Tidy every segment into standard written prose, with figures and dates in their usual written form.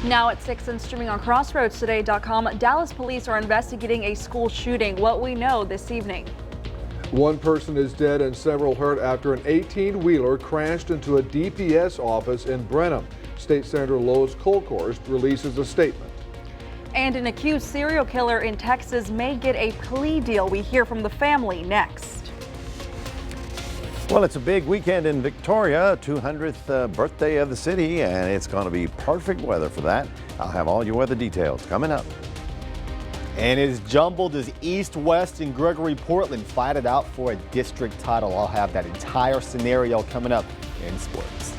Now at 6 and streaming on CrossroadsToday.com, Dallas police are investigating a school shooting. What we know this evening. One person is dead and several hurt after an 18-wheeler crashed into a DPS office in Brenham. State Senator Lois Kolkhorst releases a statement. And an accused serial killer in Texas may get a plea deal. We hear from the family next. Well, it's a big weekend in Victoria, 200th birthday of the city, and it's going to be perfect weather for that. I'll have all your weather details coming up. And as jumbled as East, West, and Gregory Portland fight it out for a district title. I'll have that entire scenario coming up in sports.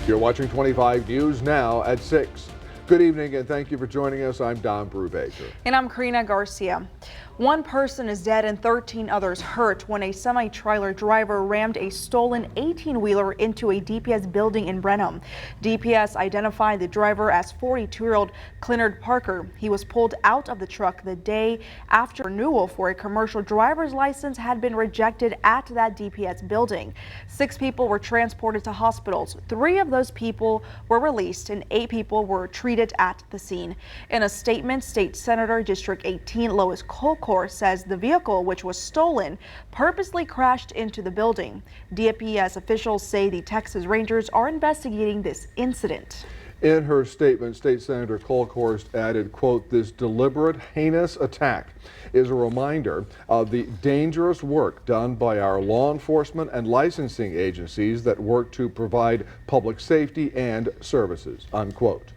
You're watching 25 News now at 6. Good evening and thank you for joining us. I'm Don Brubaker. And I'm Karina Garcia. One person is dead and 13 others hurt when a semi-trailer driver rammed a stolen 18-wheeler into a DPS building in Brenham. DPS identified the driver as 42-year-old Clinard Parker. He was pulled out of the truck the day after renewal for a commercial driver's license had been rejected at that DPS building. 6 people were transported to hospitals. 3 of those people were released and 8 people were treated at the scene. In a statement, State Senator District 18 Lois Kolkhorst says the vehicle, which was stolen, purposely crashed into the building. DPS officials say the Texas Rangers are investigating this incident. In her statement, State Senator Kolkhorst added, quote, "This deliberate, heinous attack is a reminder of the dangerous work done by our law enforcement and licensing agencies that work to provide public safety and services," unquote.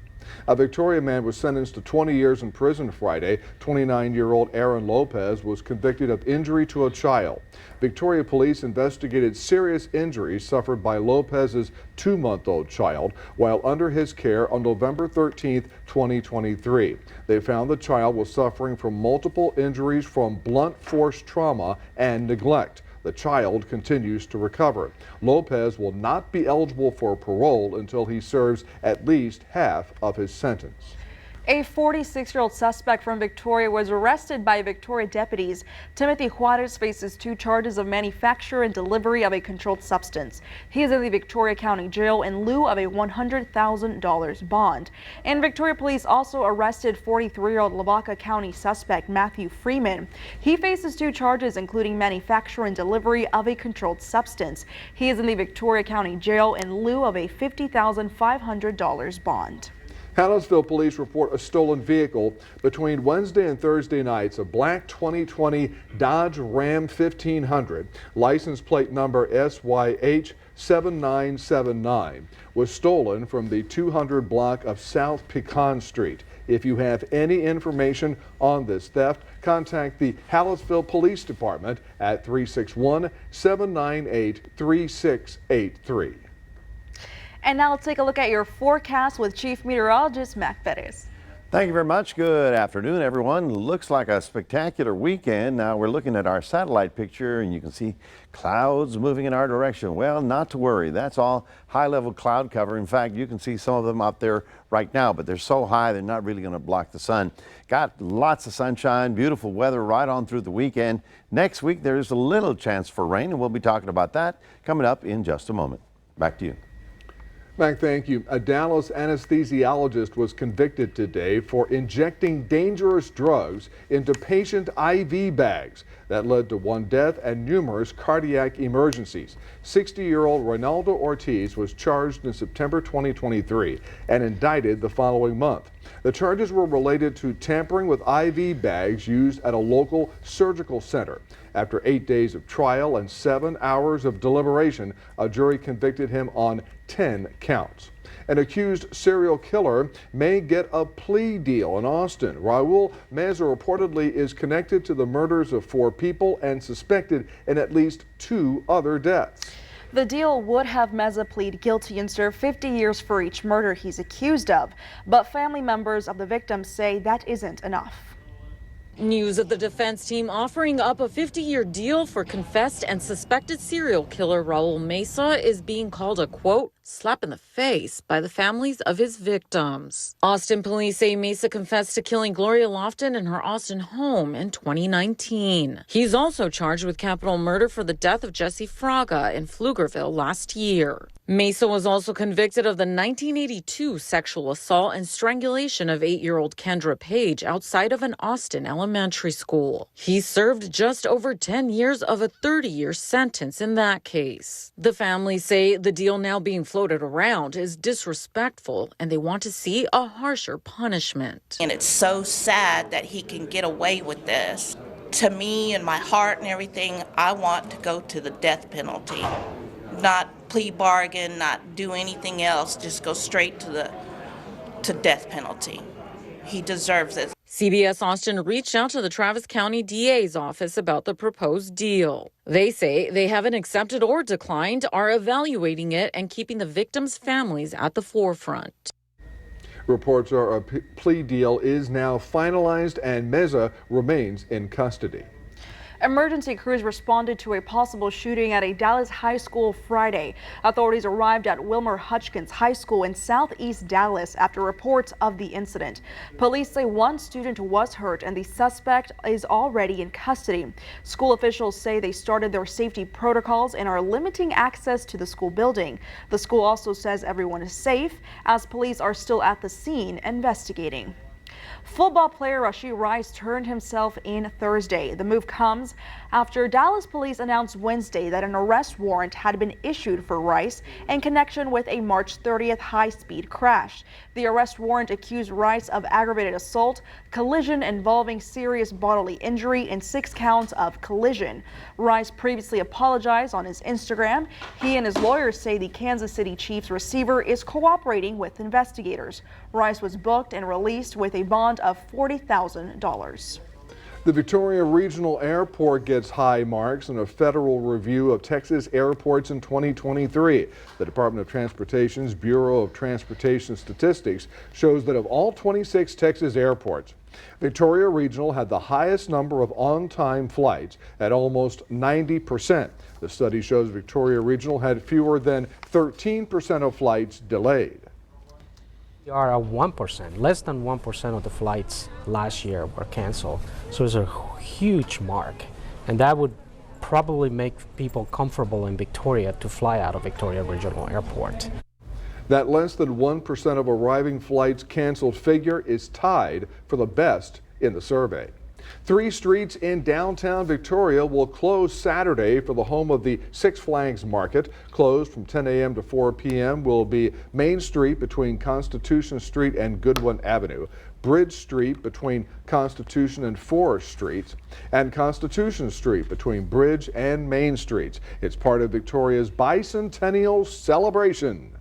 A Victoria man was sentenced to 20 years in prison Friday. 29-year-old Aaron Lopez was convicted of injury to a child. Victoria police investigated serious injuries suffered by Lopez's 2-month-old child while under his care on November 13, 2023. They found the child was suffering from multiple injuries from blunt force trauma and neglect. The child continues to recover. Lopez will not be eligible for parole until he serves at least half of his sentence. A 46-year-old suspect from Victoria was arrested by Victoria deputies. Timothy Juarez faces 2 charges of manufacture and delivery of a controlled substance. He is in the Victoria County Jail in lieu of a $100,000 bond. And Victoria police also arrested 43-year-old Lavaca County suspect Matthew Freeman. He faces 2 charges including manufacture and delivery of a controlled substance. He is in the Victoria County Jail in lieu of a $50,500 bond. Hallettsville police report a stolen vehicle between Wednesday and Thursday nights. A black 2020 Dodge Ram 1500, license plate number SYH 7979, was stolen from the 200 block of South Pecan Street. If you have any information on this theft, contact the Hallettsville Police Department at 361-798-3683. And now let's take a look at your forecast with Chief Meteorologist Mac Perez. Thank you very much. Good afternoon, everyone. Looks like a spectacular weekend. Now we're looking at our satellite picture and you can see clouds moving in our direction. Well, not to worry. That's all high-level cloud cover. In fact, you can see some of them out there right now, but they're so high they're not really going to block the sun. Got lots of sunshine, beautiful weather right on through the weekend. Next week, there's a little chance for rain, and we'll be talking about that coming up in just a moment. Back to you. Mac, thank you. A Dallas anesthesiologist was convicted today for injecting dangerous drugs into patient IV bags. That led to 1 death and numerous cardiac emergencies. 60-year-old Ronaldo Ortiz was charged in September 2023 and indicted the following month. The charges were related to tampering with IV bags used at a local surgical center. After 8 days of trial and 7 hours of deliberation, a jury convicted him on 10 counts. An accused serial killer may get a plea deal in Austin. Raul Meza reportedly is connected to the murders of 4 people and suspected in at least 2 other deaths. The deal would have Meza plead guilty and serve 50 years for each murder he's accused of. But family members of the victims say that isn't enough. News of the defense team offering up a 50-year deal for confessed and suspected serial killer Raul Meza is being called a, quote, slap in the face by the families of his victims. Austin police say Meza confessed to killing Gloria Lofton in her Austin home in 2019. He's also charged with capital murder for the death of Jesse Fraga in Pflugerville last year. Mesa was also convicted of the 1982 sexual assault and strangulation of 8-year-old Kendra Page outside of an Austin elementary school. He served just over 10 years of a 30-year sentence in that case. The family say the deal now being floated around is disrespectful and they want to see a harsher punishment. And it's so sad that he can get away with this. To me and my heart and everything, I want to go to the death penalty. Not plea bargain, not do anything else, just go straight to death penalty. He deserves it. CBS Austin reached out to the Travis County DA's office about the proposed deal. They say they haven't accepted or declined, are evaluating it and keeping the victims' families at the forefront. Reports are a plea deal is now finalized and Meza remains in custody. Emergency crews responded to a possible shooting at a Dallas high school Friday. Authorities arrived at Wilmer Hutchins High School in southeast Dallas after reports of the incident. Police say one student was hurt and the suspect is already in custody. School officials say they started their safety protocols and are limiting access to the school building. The school also says everyone is safe as police are still at the scene investigating. Football player Rashee Rice turned himself in Thursday. The move comes after Dallas police announced Wednesday that an arrest warrant had been issued for Rice in connection with a March 30th high-speed crash. The arrest warrant accused Rice of aggravated assault, collision involving serious bodily injury, and 6 counts of collision. Rice previously apologized on his Instagram. He and his lawyers say the Kansas City Chiefs receiver is cooperating with investigators. Rice was booked and released with a bond of $40,000. The Victoria Regional Airport gets high marks in a federal review of Texas airports in 2023. The Department of Transportation's Bureau of Transportation Statistics shows that of all 26 Texas airports, Victoria Regional had the highest number of on-time flights at almost 90%. The study shows Victoria Regional had fewer than 13% of flights delayed. We are at 1%, less than 1% of the flights last year were canceled. So it's a huge mark. And that would probably make people comfortable in Victoria to fly out of Victoria Regional Airport. That less than 1% of arriving flights canceled figure is tied for the best in the survey. 3 streets in downtown Victoria will close Saturday for the home of the Six Flags Market. Closed from 10 a.m. to 4 p.m. will be Main Street between Constitution Street and Goodwin Avenue, Bridge Street between Constitution and Forest Streets, and Constitution Street between Bridge and Main Streets. It's part of Victoria's bicentennial celebration.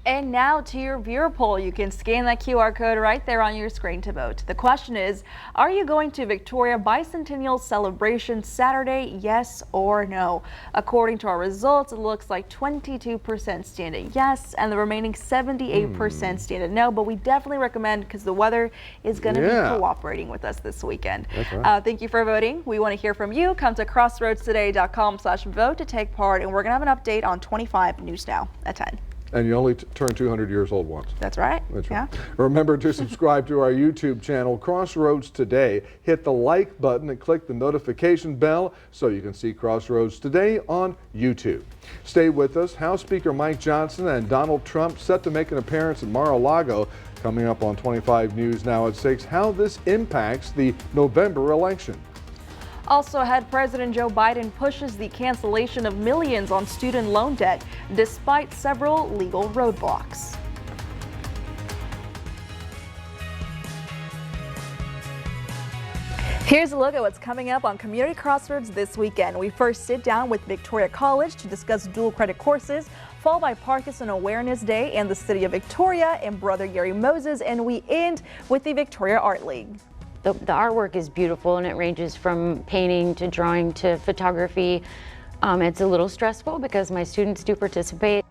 And now to your viewer poll. You can scan that QR code right there on your screen to vote. The question is, are you going to Victoria Bicentennial Celebration Saturday, yes or no? According to our results, it looks like 22% stand at yes and the remaining 78% stand at no, but we definitely recommend because the weather is going to be cooperating with us this weekend. That's right. Thank you for voting. We want to hear from you. Come to crossroadstoday.com/vote to take part, and we're going to have an update on 25 News Now at 10. And you only turn 200 years old once. That's right. That's right. Remember to subscribe to our YouTube channel, Crossroads Today. Hit the like button and click the notification bell so you can see Crossroads Today on YouTube. Stay with us. House Speaker Mike Johnson and Donald Trump set to make an appearance in Mar-a-Lago. Coming up on 25 News Now at 6, how this impacts the November election. Also ahead, President Joe Biden pushes the cancellation of millions on student loan debt despite several legal roadblocks. Here's a look at what's coming up on Community Crossroads this weekend. We first sit down with Victoria College to discuss dual credit courses, followed by Parkinson Awareness Day and the City of Victoria and Brother Gary Moses, and we end with the Victoria Art League. The artwork is beautiful and it ranges from painting to drawing to photography. It's a little stressful because my students do participate.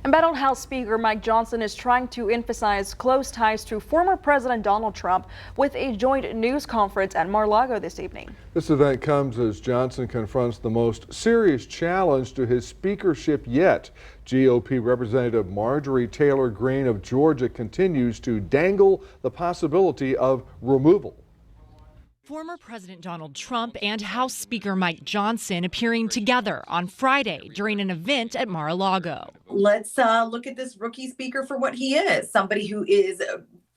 Embattled House Speaker Mike Johnson is trying to emphasize close ties to former President Donald Trump with a joint news conference at Mar-a-Lago this evening. This event comes as Johnson confronts the most serious challenge to his speakership yet. GOP Representative Marjorie Taylor Greene of Georgia continues to dangle the possibility of removal. Former President Donald Trump and House Speaker Mike Johnson appearing together on Friday during an event at Mar-a-Lago. Let's look at this rookie speaker for what he is, somebody who is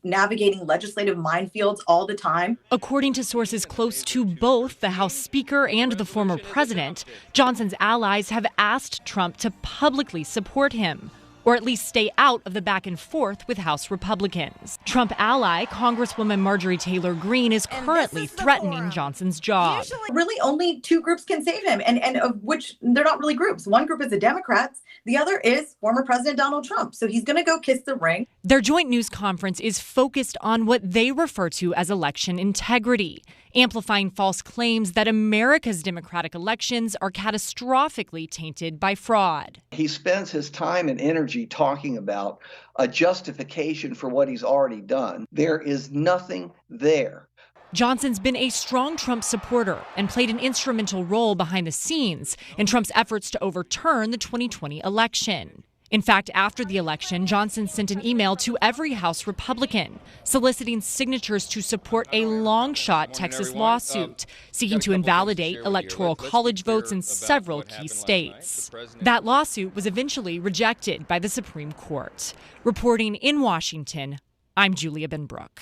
navigating legislative minefields all the time. According to sources close to both the House Speaker and the former president, Johnson's allies have asked Trump to publicly support him, or at least stay out of the back and forth with House Republicans. Trump ally Congresswoman Marjorie Taylor Greene is currently threatening Johnson's job. Really only two groups can save him, and of which they're not really groups. One group is the Democrats, the other is former President Donald Trump. So he's going to go kiss the ring. Their joint news conference is focused on what they refer to as election integrity, amplifying false claims that America's democratic elections are catastrophically tainted by fraud. He spends his time and energy talking about a justification for what he's already done. There is nothing there. Johnson's been a strong Trump supporter and played an instrumental role behind the scenes in Trump's efforts to overturn the 2020 election. In fact, after the election, Johnson sent an email to every House Republican soliciting signatures to support a long-shot Texas lawsuit seeking to invalidate electoral college votes in several key states. That lawsuit was eventually rejected by the Supreme Court. Reporting in Washington, I'm Julia Benbrook.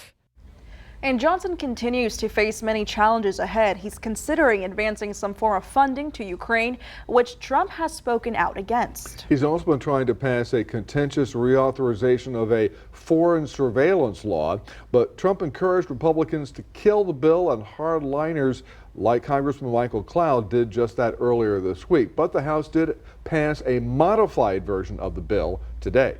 And Johnson continues to face many challenges ahead. He's considering advancing some form of funding to Ukraine, which Trump has spoken out against. He's also been trying to pass a contentious reauthorization of a foreign surveillance law, but Trump encouraged Republicans to kill the bill, and hardliners like Congressman Michael Cloud did just that earlier this week. But the House did pass a modified version of the bill today.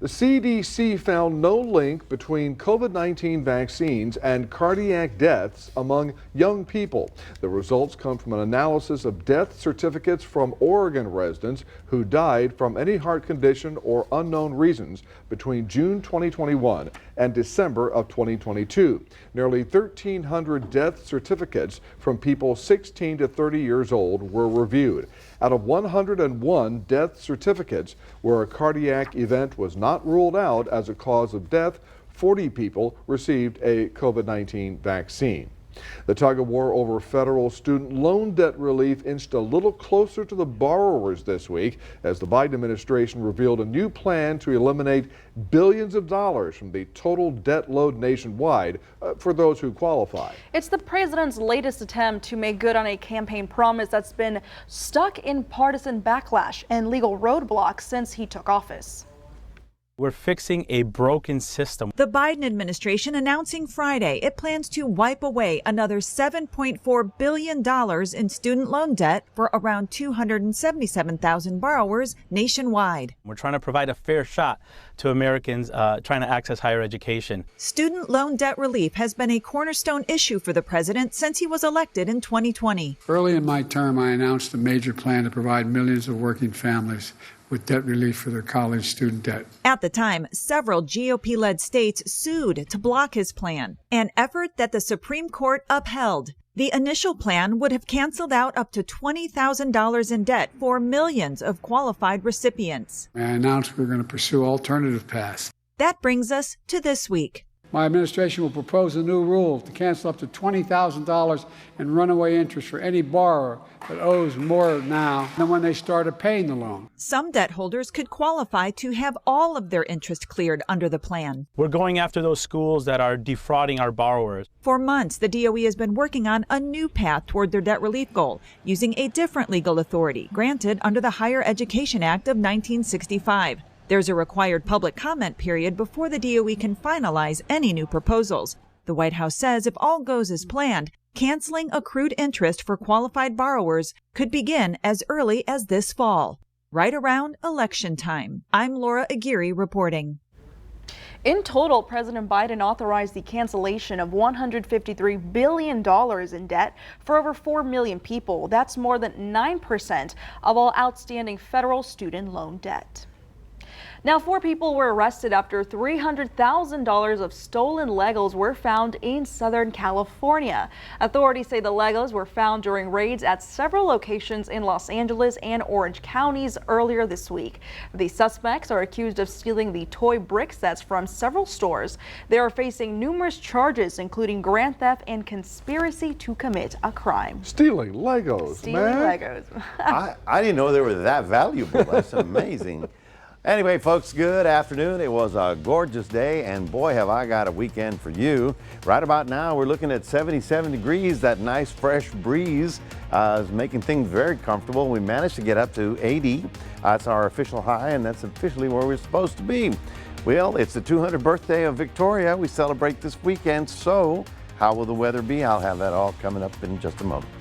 The CDC found no link between COVID-19 vaccines and cardiac deaths among young people. The results come from an analysis of death certificates from Oregon residents who died from any heart condition or unknown reasons between June 2021 and December of 2022. Nearly 1,300 death certificates from people 16 to 30 years old were reviewed. Out of 101 death certificates where a cardiac event was not ruled out as a cause of death, 40 people received a COVID-19 vaccine. The tug of war over federal student loan debt relief inched a little closer to the borrowers this week as the Biden administration revealed a new plan to eliminate billions of dollars from the total debt load nationwide for those who qualify. It's the president's latest attempt to make good on a campaign promise that's been stuck in partisan backlash and legal roadblocks since he took office. We're fixing a broken system. The Biden administration announcing Friday it plans to wipe away another $7.4 billion in student loan debt for around 277,000 borrowers nationwide. We're trying to provide a fair shot to Americans trying to access higher education. Student loan debt relief has been a cornerstone issue for the president since he was elected in 2020. Early in my term, I announced a major plan to provide millions of working families with debt relief for their college student debt. At the time, several GOP-led states sued to block his plan, an effort that the Supreme Court upheld. The initial plan would have canceled out up to $20,000 in debt for millions of qualified recipients. I announced we were going to pursue alternative paths. That brings us to this week. My administration will propose a new rule to cancel up to $20,000 in runaway interest for any borrower that owes more now than when they started paying the loan. Some debt holders could qualify to have all of their interest cleared under the plan. We're going after those schools that are defrauding our borrowers. For months, the DOE has been working on a new path toward their debt relief goal, using a different legal authority granted under the Higher Education Act of 1965. There's a required public comment period before the DOE can finalize any new proposals. The White House says if all goes as planned, canceling accrued interest for qualified borrowers could begin as early as this fall, right around election time. I'm Laura Aguirre reporting. In total, President Biden authorized the cancellation of $153 billion in debt for over 4 million people. That's more than 9% of all outstanding federal student loan debt. Now, 4 people were arrested after $300,000 of stolen Legos were found in Southern California. Authorities say the Legos were found during raids at several locations in Los Angeles and Orange counties earlier this week. The suspects are accused of stealing the toy brick sets from several stores. They are facing numerous charges, including grand theft and conspiracy to commit a crime. Stealing Legos, Stealing man. Legos. I didn't know they were that valuable. That's amazing. Anyway, folks, good afternoon. It was a gorgeous day, and boy, have I got a weekend for you. Right about now, we're looking at 77 degrees. That nice, fresh breeze is making things very comfortable. We managed to get up to 80. That's our official high, and that's officially where we're supposed to be. Well, it's the 200th birthday of Victoria. We celebrate this weekend, so how will the weather be? I'll have that all coming up in just a moment.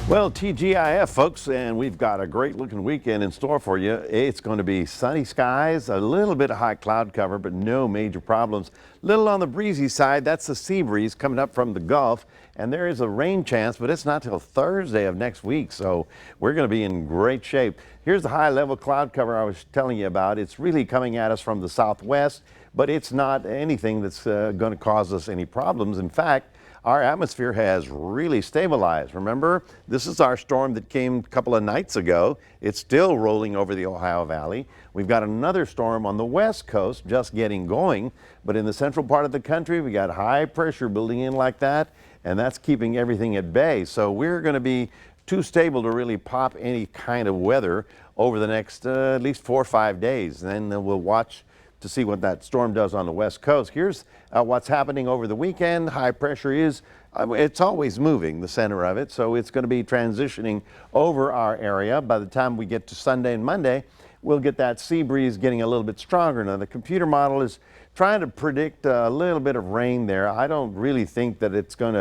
Well, TGIF, folks, and we've got a great looking weekend in store for you. It's going to be sunny skies, a little bit of high cloud cover, but no major problems. Little on the breezy side, that's the sea breeze coming up from the Gulf, and there is a rain chance, but it's not till Thursday of next week, so we're going to be in great shape. Here's the high level cloud cover I was telling you about. It's really coming at us from the southwest, but it's not anything that's going to cause us any problems. In fact, our atmosphere has really stabilized. Remember, this is our storm that came a couple of nights ago. It's still rolling over the Ohio Valley. We've got another storm on the west coast just getting going, but in the central part of the country, we got high pressure building in like that, and that's keeping everything at bay. So we're going to be too stable to really pop any kind of weather over the next at least 4 or 5 days. And then we'll watch to see what that storm does on the west coast. Here's what's happening over the weekend. High pressure is, it's always moving, the center of it, so it's going to be transitioning over our area. By the time we get to Sunday and Monday, we'll get that sea breeze getting a little bit stronger. Now, the computer model is trying to predict a little bit of rain there. I don't really think that it's going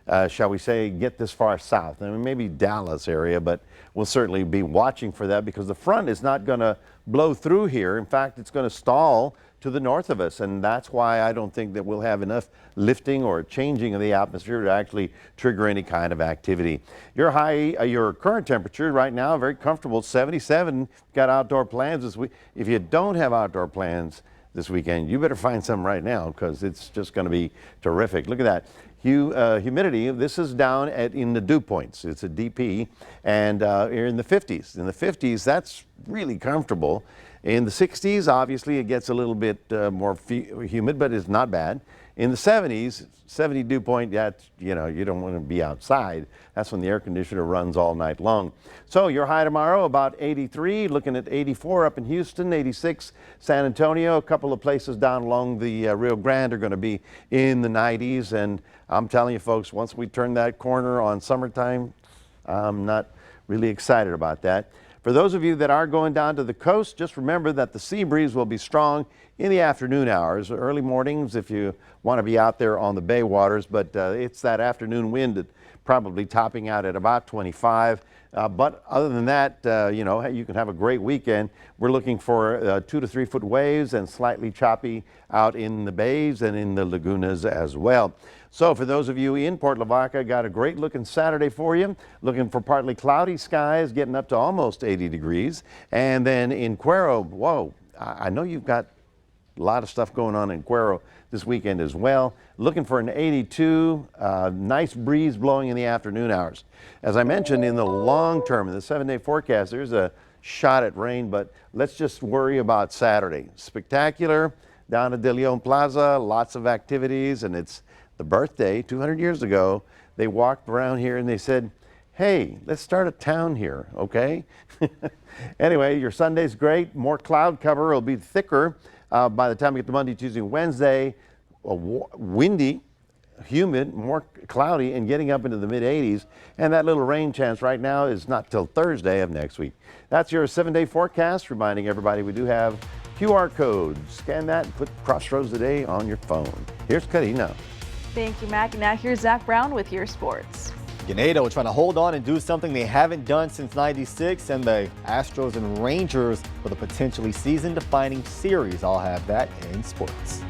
to, shall we say, get this far south. I mean, maybe Dallas area, but we'll certainly be watching for that because the front is not going to blow through here. In fact, it's going to stall to the north of us, and that's why I don't think that we'll have enough lifting or changing of the atmosphere to actually trigger any kind of activity. Your your current temperature right now, very comfortable, 77. Got outdoor plans this week. If you don't have outdoor plans this weekend, you better find some right now because it's just going to be terrific. Look at that. Humidity, this is down in the dew points. It's a DP, and you're in the 50s. In the 50s, that's really comfortable. In the 60s, obviously, it gets a little bit more humid, but it's not bad. in the 70s, 70 dew point, you don't want to be outside. That's when the air conditioner runs all night long. So your high tomorrow about 83, looking at 84 up in Houston, 86 San Antonio. A couple of places down along the Rio Grande are going to be in the 90s. And I'm telling you folks, once we turn that corner on summertime, I'm not really excited about that. For those of you that are going down to the coast, just remember that the sea breeze will be strong in the afternoon hours, early mornings if you want to be out there on the bay waters, but it's that afternoon wind that probably topping out at about 25. But other than that, you can have a great weekend. We're looking for 2 to 3 foot waves and slightly choppy out in the bays and in the lagunas as well. So for those of you in Port Lavaca, got a great looking Saturday for you. Looking for partly cloudy skies, getting up to almost 80 degrees. And then in Cuero, whoa, I know you've got a lot of stuff going on in Cuero this weekend as well. Looking for an 82, nice breeze blowing in the afternoon hours. As I mentioned, in the long term, in the 7-day forecast, there's a shot at rain, but let's just worry about Saturday. Spectacular down at De Leon Plaza, lots of activities, and it's the birthday. 200 years ago, they walked around here and they said, hey, let's start a town here, okay? Anyway, your Sunday's great. More cloud cover. It'll be thicker by the time we get to Monday, Tuesday, Wednesday. Windy, humid, more cloudy, and getting up into the mid-80s. And that little rain chance right now is not till Thursday of next week. That's your 7-day forecast, reminding everybody we do have QR codes. Scan that and put Crossroads Today on your phone. Here's Karina. Thank you, Mac. Now here's Zach Brown with your sports. Ganado trying to hold on and do something they haven't done since '96, and the Astros and Rangers with a potentially season-defining series. I'll have that in sports.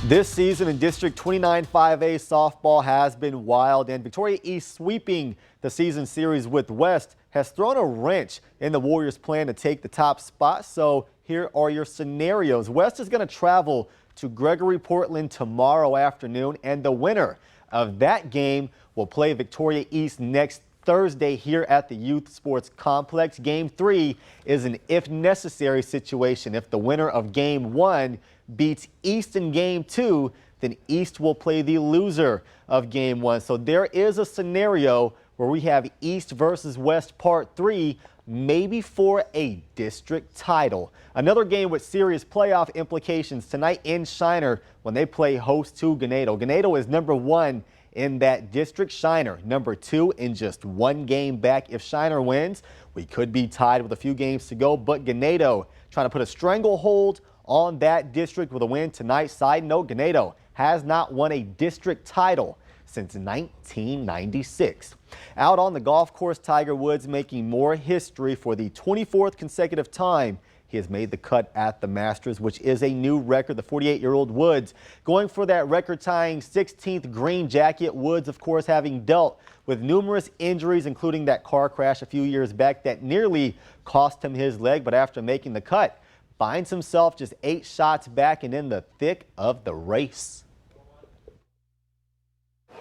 This season in District 29 5A softball has been wild, and Victoria East sweeping the season series with West has thrown a wrench in the Warriors' plan to take the top spot. So here are your scenarios. West is going to travel to Gregory Portland tomorrow afternoon, and the winner of that game will play Victoria East next Thursday here at the Youth Sports Complex. Game 3 is an if necessary situation. If the winner of Game 1 beats East in Game 2, then East will play the loser of Game 1. So there is a scenario where we have East versus West Part 3, maybe for a district title. Another game with serious playoff implications tonight in Shiner when they play host to Ganado. Ganado is number 1 in that district. Shiner, number 2 in just 1 game back. If Shiner wins, we could be tied with a few games to go, but Ganado trying to put a stranglehold on that district with a win tonight. Side note, Ganado has not won a district title since 1996. Out on the golf course, Tiger Woods making more history for the 24th consecutive time. He has made the cut at the Masters, which is a new record. The 48-year-old Woods going for that record-tying 16th green jacket. Woods, of course, having dealt with numerous injuries, including that car crash a few years back that nearly cost him his leg. But after making the cut, finds himself just 8 shots back and in the thick of the race.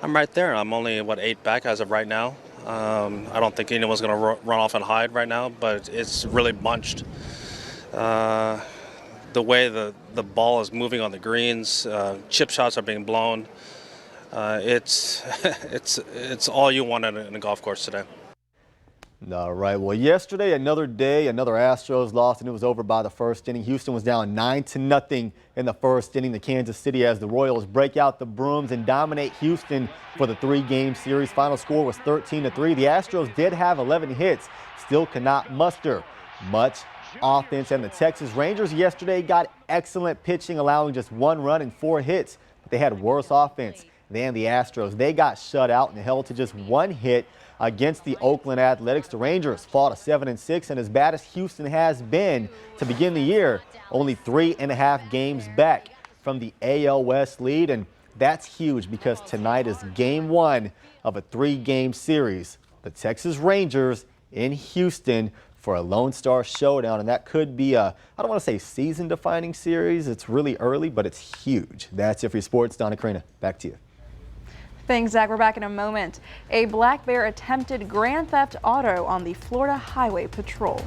I'm right there. I'm only, 8 back as of right now. I don't think anyone's going to run off and hide right now, but it's really bunched. The way the ball is moving on the greens, chip shots are being blown. It's all you want in a golf course today. All right. Well, yesterday, another day, another Astros lost, and it was over by the first inning. Houston was down 9-0 in the first inning. The Kansas City, as the Royals break out the brooms and dominate Houston for the 3-game series. Final score was 13-3. The Astros did have 11 hits, still cannot muster much offense. And the Texas Rangers yesterday got excellent pitching, allowing just 1 run and 4 hits. But they had worse offense than the Astros. They got shut out and held to just 1 hit against the Oakland Athletics. The Rangers fought a 7-6, and as bad as Houston has been to begin the year, only 3.5 games back from the AL West lead, and that's huge because tonight is game 1 of a 3-game series. The Texas Rangers in Houston for a Lone Star Showdown, and that could be a, I don't want to say season-defining series. It's really early, but it's huge. That's it for your sports. Donna Crana, back to you. Thanks, Zach. We're back in a moment. A black bear attempted grand theft auto on the Florida Highway Patrol.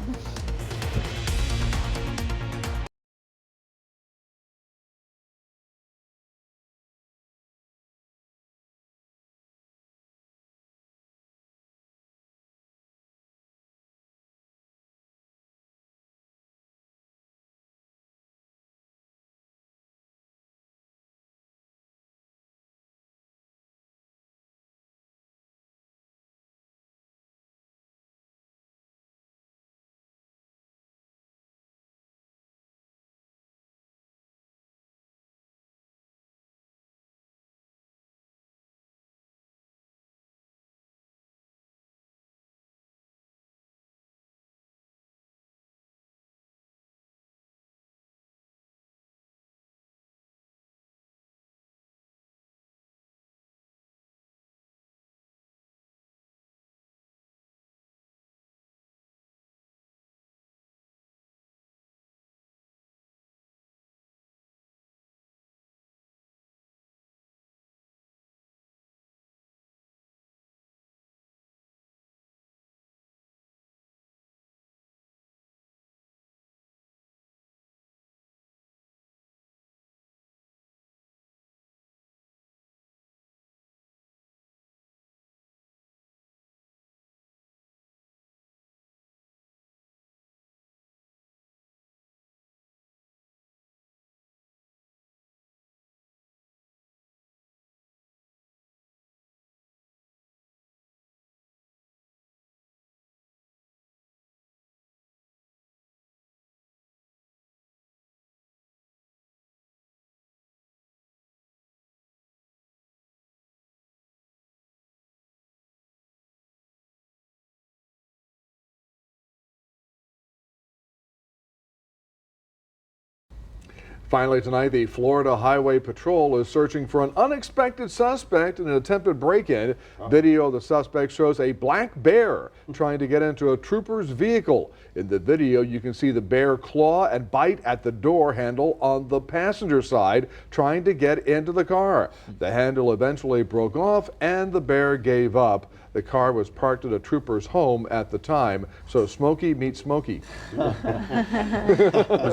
Finally tonight, the Florida Highway Patrol is searching for an unexpected suspect in an attempted break-in. Video of the suspect shows a black bear trying to get into a trooper's vehicle. In the video, you can see the bear claw and bite at the door handle on the passenger side, trying to get into the car. The handle eventually broke off and the bear gave up. The car was parked at a trooper's home at the time, so Smokey meets Smokey. Was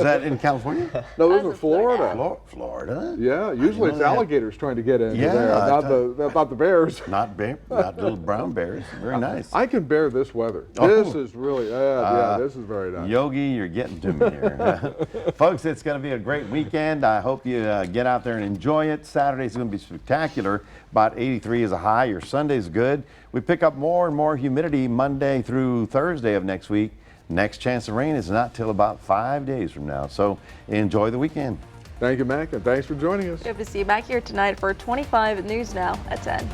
that in California? No, it was in Florida. Florida? Yeah, usually it's they have- alligators trying to get into Yeah, there, I not the bears. Not little brown bears. Very nice. I can bear this weather. Oh. This is really, yeah, this is very nice. Yogi, you're getting to me here. Folks, it's going to be a great weekend. I hope you get out there and enjoy it. Saturday's going to be spectacular. About 83 is a high. Your Sunday's good. We pick up more and more humidity Monday through Thursday of next week. Next chance of rain is not till about 5 days from now. So enjoy the weekend. Thank you, Mac, and thanks for joining us. We hope to see you back here tonight for 25 News Now at 10.